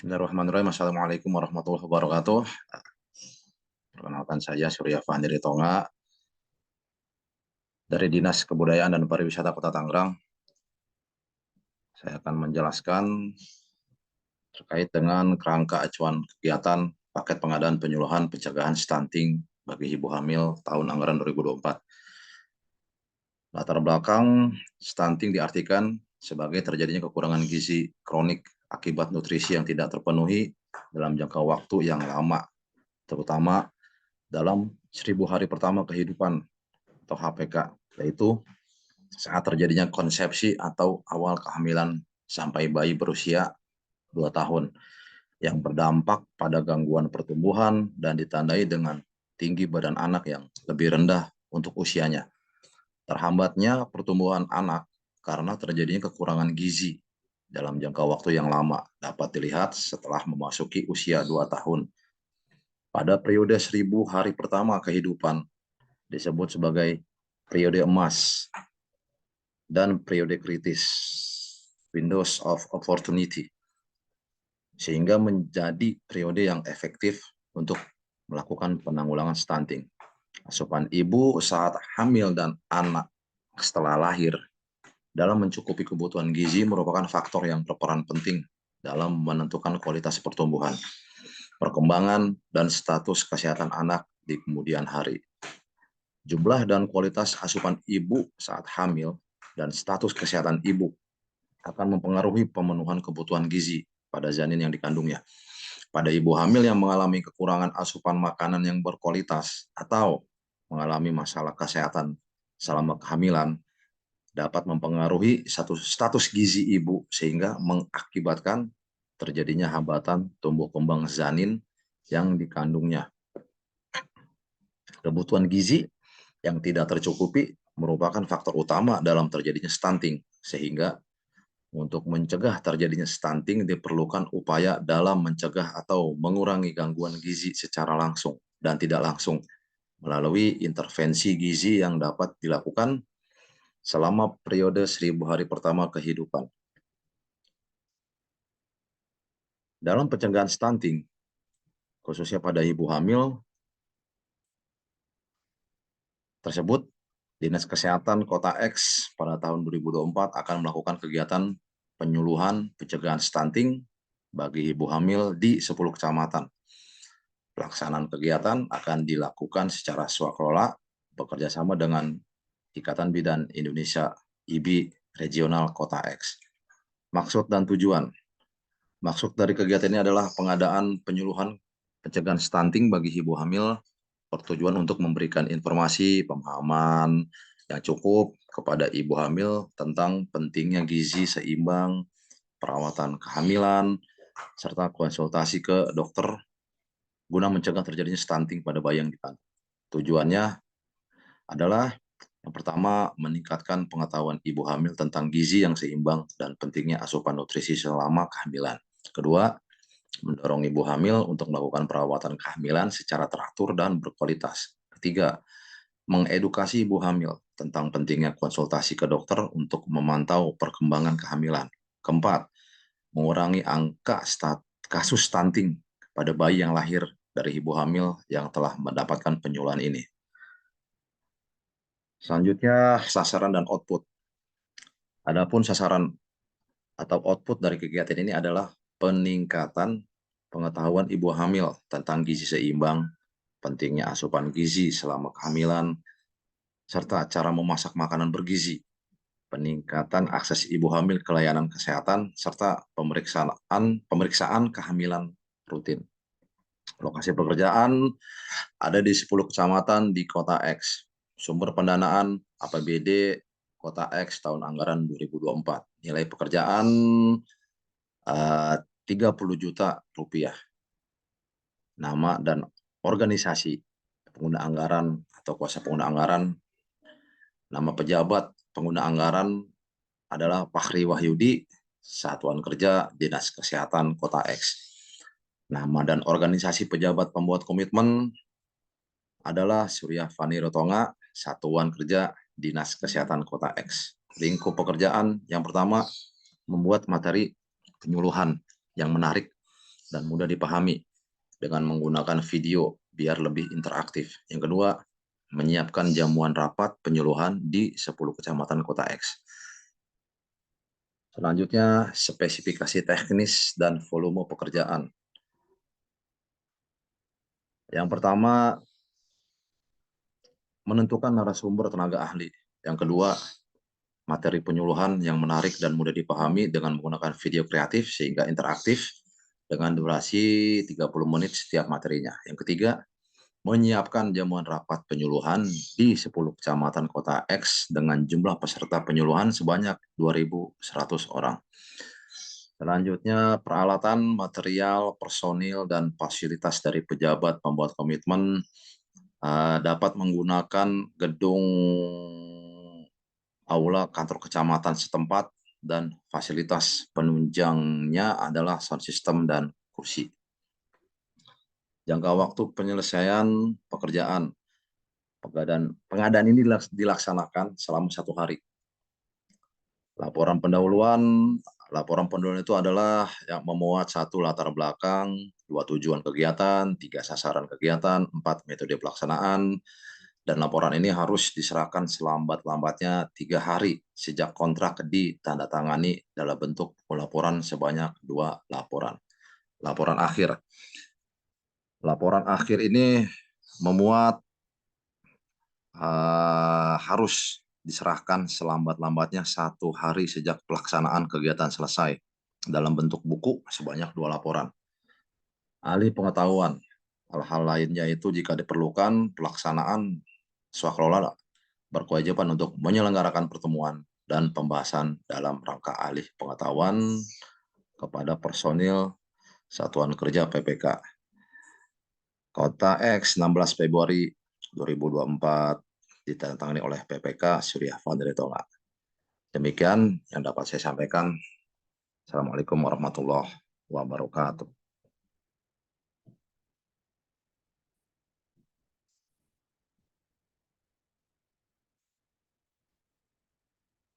Bismillahirrahmanirrahim. Assalamualaikum warahmatullahi wabarakatuh. Perkenalkan saya Surya Fahmi Tonga dari Dinas Kebudayaan dan Pariwisata Kota Tangerang. Saya akan menjelaskan terkait dengan kerangka acuan kegiatan paket pengadaan penyuluhan pencegahan stunting bagi ibu hamil tahun anggaran 2024. Latar belakang stunting diartikan sebagai terjadinya kekurangan gizi kronik akibat nutrisi yang tidak terpenuhi dalam jangka waktu yang lama, terutama dalam 1000 hari pertama kehidupan atau HPK, yaitu saat terjadinya konsepsi atau awal kehamilan sampai bayi berusia 2 tahun yang berdampak pada gangguan pertumbuhan dan ditandai dengan tinggi badan anak yang lebih rendah untuk usianya. Terhambatnya pertumbuhan anak karena terjadinya kekurangan gizi dalam jangka waktu yang lama dapat dilihat setelah memasuki usia 2 tahun. Pada periode 1000 hari pertama kehidupan disebut sebagai periode emas dan periode kritis, windows of opportunity, sehingga menjadi periode yang efektif untuk melakukan penanggulangan stunting. Asupan ibu saat hamil dan anak setelah lahir dalam mencukupi kebutuhan gizi merupakan faktor yang berperan penting dalam menentukan kualitas pertumbuhan, perkembangan, dan status kesehatan anak di kemudian hari. Jumlah dan kualitas asupan ibu saat hamil dan status kesehatan ibu akan mempengaruhi pemenuhan kebutuhan gizi pada janin yang dikandungnya. Pada ibu hamil yang mengalami kekurangan asupan makanan yang berkualitas atau mengalami masalah kesehatan selama kehamilan dapat mempengaruhi status gizi ibu sehingga mengakibatkan terjadinya hambatan tumbuh kembang janin yang dikandungnya. Kebutuhan gizi yang tidak tercukupi merupakan faktor utama dalam terjadinya stunting, sehingga untuk mencegah terjadinya stunting diperlukan upaya dalam mencegah atau mengurangi gangguan gizi secara langsung dan tidak langsung melalui intervensi gizi yang dapat dilakukan selama periode 1000 hari pertama kehidupan. Dalam pencegahan stunting, khususnya pada ibu hamil tersebut, Dinas Kesehatan Kota X pada tahun 2024 akan melakukan kegiatan penyuluhan pencegahan stunting bagi ibu hamil di 10 kecamatan. Pelaksanaan kegiatan akan dilakukan secara swakelola bekerja sama dengan Ikatan Bidan Indonesia IBI Regional Kota X. Maksud dan tujuan. Maksud dari kegiatan ini adalah pengadaan penyuluhan pencegahan stunting bagi ibu hamil bertujuan untuk memberikan informasi, pemahaman yang cukup kepada ibu hamil tentang pentingnya gizi seimbang, perawatan kehamilan, serta konsultasi ke dokter guna mencegah terjadinya stunting pada bayi yang dikandung. Tujuannya adalah yang pertama, meningkatkan pengetahuan ibu hamil tentang gizi yang seimbang dan pentingnya asupan nutrisi selama kehamilan. Kedua, mendorong ibu hamil untuk melakukan perawatan kehamilan secara teratur dan berkualitas. Ketiga, mengedukasi ibu hamil tentang pentingnya konsultasi ke dokter untuk memantau perkembangan kehamilan. Keempat, mengurangi angka kasus stunting pada bayi yang lahir dari ibu hamil yang telah mendapatkan penyuluhan ini. Selanjutnya, sasaran dan output. Adapun sasaran atau output dari kegiatan ini adalah peningkatan pengetahuan ibu hamil tentang gizi seimbang, pentingnya asupan gizi selama kehamilan, serta cara memasak makanan bergizi, peningkatan akses ibu hamil ke layanan kesehatan, serta pemeriksaan kehamilan rutin. Lokasi pekerjaan ada di 10 kecamatan di Kota X. Sumber pendanaan APBD Kota X tahun anggaran 2024. Nilai pekerjaan 30 juta rupiah. Nama dan organisasi pengguna anggaran atau kuasa pengguna anggaran. Nama pejabat pengguna anggaran adalah Fakhri Wahyudi, Satuan Kerja Dinas Kesehatan Kota X. Nama dan organisasi pejabat pembuat komitmen adalah Surya Fahmi Tonga, Satuan Kerja Dinas Kesehatan Kota X. Lingkup pekerjaan yang pertama, membuat materi penyuluhan yang menarik dan mudah dipahami dengan menggunakan video biar lebih interaktif. Yang kedua, menyiapkan jamuan rapat penyuluhan di 10 kecamatan kota X. Selanjutnya, spesifikasi teknis dan volume pekerjaan. Yang pertama, menentukan narasumber tenaga ahli. Yang kedua, materi penyuluhan yang menarik dan mudah dipahami dengan menggunakan video kreatif sehingga interaktif dengan durasi 30 menit setiap materinya. Yang ketiga, menyiapkan jamuan rapat penyuluhan di 10 kecamatan kota X dengan jumlah peserta penyuluhan sebanyak 2.100 orang. Selanjutnya, peralatan, material, personil, dan fasilitas dari pejabat pembuat komitmen dapat menggunakan gedung aula kantor kecamatan setempat dan fasilitas penunjangnya adalah sound system dan kursi. Jangka waktu penyelesaian pekerjaan. Pengadaan ini dilaksanakan selama 1 hari. Laporan pendahuluan itu adalah yang memuat 1 latar belakang, 2 tujuan kegiatan, 3 sasaran kegiatan, 4 metode pelaksanaan, dan laporan ini harus diserahkan selambat-lambatnya 3 hari sejak kontrak ditandatangani dalam bentuk laporan sebanyak 2 laporan. Laporan akhir ini memuat harus diserahkan selambat-lambatnya 1 hari sejak pelaksanaan kegiatan selesai dalam bentuk buku sebanyak 2 laporan. Ahli pengetahuan, hal-hal lainnya itu jika diperlukan pelaksanaan swakelola berkewajiban untuk menyelenggarakan pertemuan dan pembahasan dalam rangka ahli pengetahuan kepada personil Satuan Kerja PPK. Kota X 16 Februari 2024 ditandatangani oleh PPK Surya Vandritonga. Demikian yang dapat saya sampaikan. Assalamualaikum warahmatullahi wabarakatuh.